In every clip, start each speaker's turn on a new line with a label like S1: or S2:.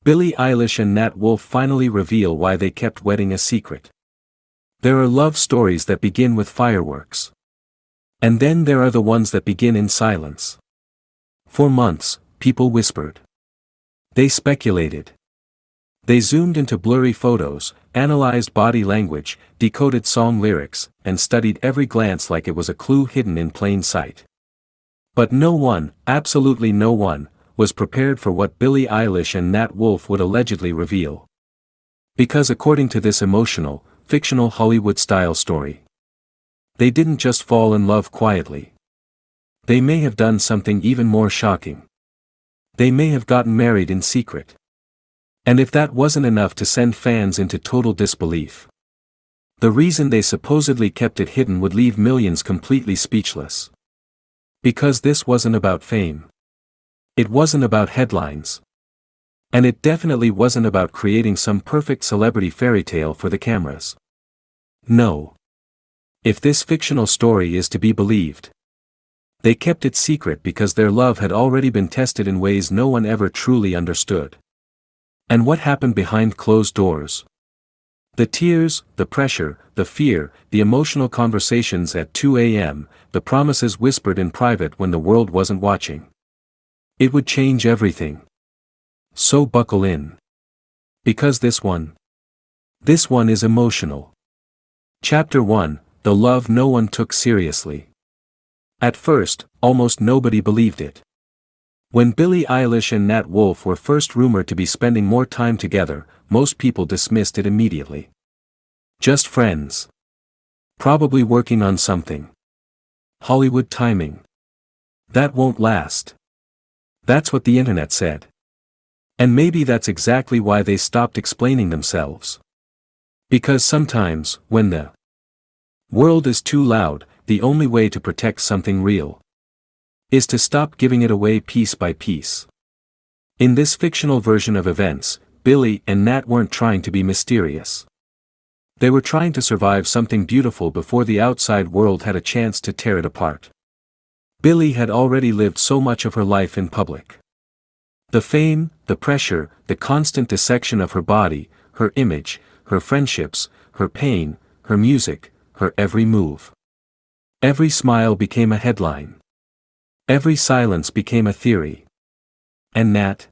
S1: Billie Eilish and Nat Wolff finally reveal why they kept wedding a secret. There are love stories that begin with fireworks. And then there are the ones that begin in silence. For months, people whispered. They speculated. They zoomed into blurry photos, analyzed body language, decoded song lyrics, and studied every glance like it was a clue hidden in plain sight. But no one, absolutely no one, was prepared for what Billie Eilish and Nat Wolff would allegedly reveal. Because according to this emotional, fictional Hollywood-style story, they didn't just fall in love quietly. They may have done something even more shocking. They may have gotten married in secret. And if that wasn't enough to send fans into total disbelief, the reason they supposedly kept it hidden would leave millions completely speechless. Because this wasn't about fame. It wasn't about headlines. And it definitely wasn't about creating some perfect celebrity fairy tale for the cameras. No. If this fictional story is to be believed, they kept it secret because their love had already been tested in ways no one ever truly understood. And what happened behind closed doors? The tears, the pressure, the fear, the emotional conversations at 2 a.m., the promises whispered in private when the world wasn't watching. It would change everything. So buckle in. Because this one is emotional. Chapter 1, The Love No One Took Seriously. At first, almost nobody believed it. When Billie Eilish and Nat Wolff were first rumored to be spending more time together, most people dismissed it immediately. Just friends. Probably working on something. Hollywood timing. That won't last. That's what the internet said. And maybe that's exactly why they stopped explaining themselves. Because sometimes, when the world is too loud, the only way to protect something real is to stop giving it away piece by piece. In this fictional version of events, Billie and Nat weren't trying to be mysterious. They were trying to survive something beautiful before the outside world had a chance to tear it apart. Billie had already lived so much of her life in public. The fame, the pressure, the constant dissection of her body, her image, her friendships, her pain, her music, her every move. Every smile became a headline. Every silence became a theory. And Nat?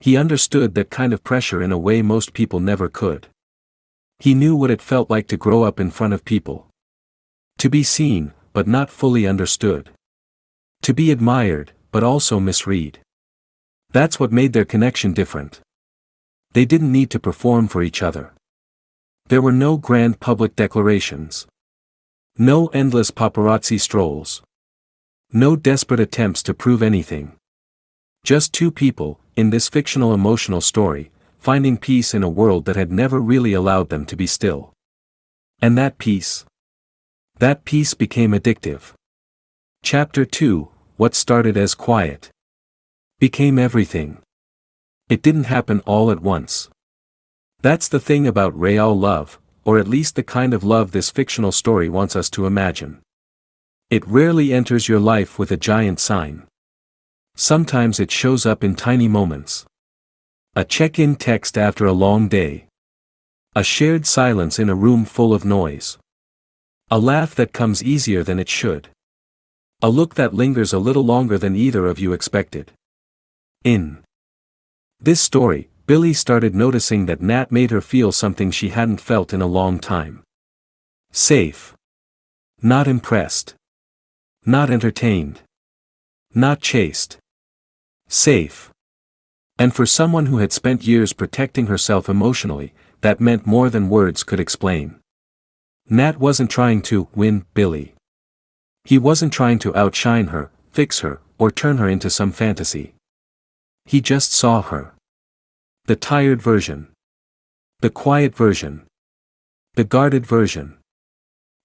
S1: He understood that kind of pressure in a way most people never could. He knew what it felt like to grow up in front of people. To be seen, but not fully understood. To be admired, but also misread. That's what made their connection different. They didn't need to perform for each other. There were no grand public declarations. No endless paparazzi strolls. No desperate attempts to prove anything. Just two people, in this fictional emotional story, finding peace in a world that had never really allowed them to be still. And that peace became addictive. Chapter 2, What started as quiet became everything. It didn't happen all at once. That's the thing about real love, or at least the kind of love this fictional story wants us to imagine. It rarely enters your life with a giant sign. Sometimes it shows up in tiny moments. A check-in text after a long day. A shared silence in a room full of noise. A laugh that comes easier than it should. A look that lingers a little longer than either of you expected. In this story, Billie started noticing that Nat made her feel something she hadn't felt in a long time. Safe. Not impressed. Not entertained. Not chased. Safe. And for someone who had spent years protecting herself emotionally, that meant more than words could explain. Nat wasn't trying to win Billie. He wasn't trying to outshine her, fix her, or turn her into some fantasy. He just saw her. The tired version. The quiet version. The guarded version.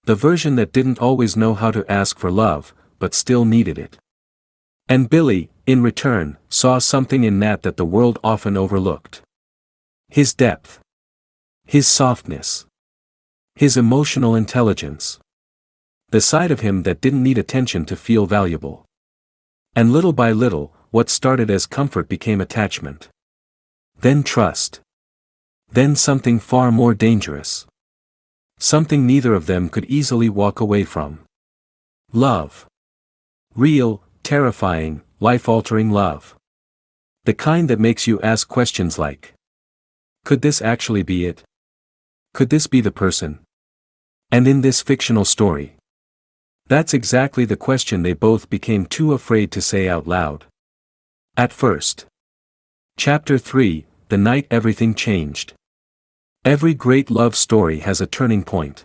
S1: The version that didn't always know how to ask for love, but still needed it. And Billie, in return, saw something in Nat that the world often overlooked. His depth. His softness. His emotional intelligence. The side of him that didn't need attention to feel valuable. And little by little, what started as comfort became attachment. Then trust. Then something far more dangerous. Something neither of them could easily walk away from. Love. Real, terrifying, life-altering love. The kind that makes you ask questions like, could this actually be it? Could this be the person? And in this fictional story, that's exactly the question they both became too afraid to say out loud. At first. Chapter 3, The Night Everything Changed. Every great love story has a turning point.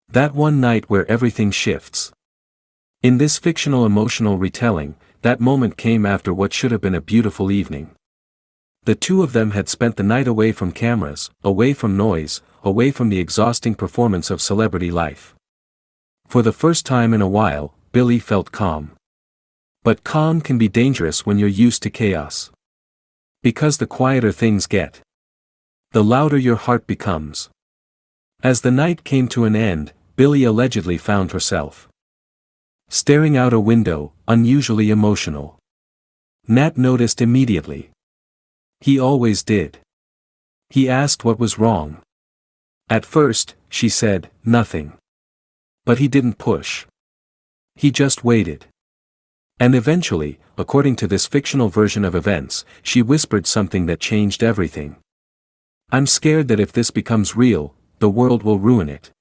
S1: That one night where everything shifts. In this fictional emotional retelling, that moment came after what should have been a beautiful evening. The two of them had spent the night away from cameras, away from noise, away from the exhausting performance of celebrity life. For the first time in a while, Billie felt calm. But calm can be dangerous when you're used to chaos. Because the quieter things get, the louder your heart becomes. As the night came to an end, Billie allegedly found herself staring out a window, unusually emotional. Nat noticed immediately. He always did. He asked what was wrong. At first, she said, nothing. But he didn't push. He just waited. And eventually, according to this fictional version of events, she whispered something that changed everything. I'm scared that if this becomes real, the world will ruin it.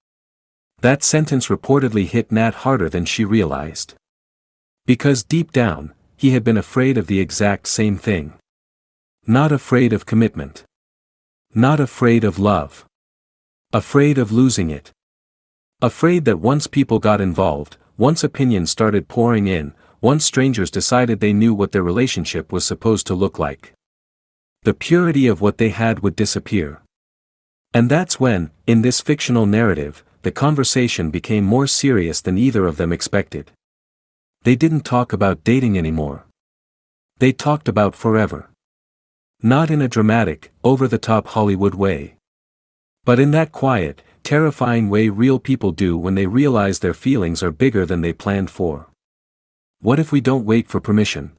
S1: That sentence reportedly hit Nat harder than she realized. Because deep down, he had been afraid of the exact same thing. Not afraid of commitment. Not afraid of love. Afraid of losing it. Afraid that once people got involved, once opinions started pouring in, once strangers decided they knew what their relationship was supposed to look like, the purity of what they had would disappear. And that's when, in this fictional narrative, the conversation became more serious than either of them expected. They didn't talk about dating anymore. They talked about forever. Not in a dramatic, over-the-top Hollywood way. But in that quiet, terrifying way real people do when they realize their feelings are bigger than they planned for. What if we don't wait for permission?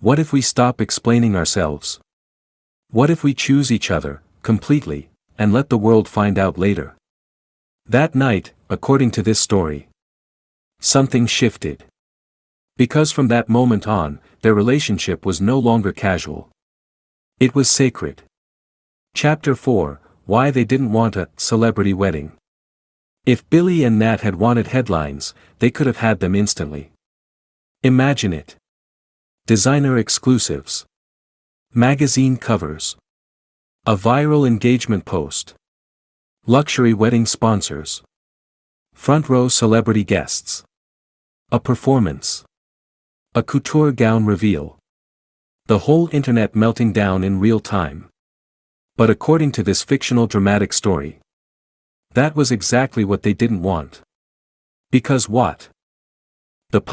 S1: What if we stop explaining ourselves? What if we choose each other, completely, and let the world find out later? That night, according to this story, something shifted. Because from that moment on, their relationship was no longer casual. It was sacred. Chapter 4, Why They Didn't Want a Celebrity Wedding. If Billie and Nat had wanted headlines, they could have had them instantly. Imagine it. Designer exclusives. Magazine covers. A viral engagement post. Luxury wedding sponsors. Front row celebrity guests. A performance. A couture gown reveal. The whole internet melting down in real time. But according to this fictional dramatic story, that was exactly what they didn't want. Because what?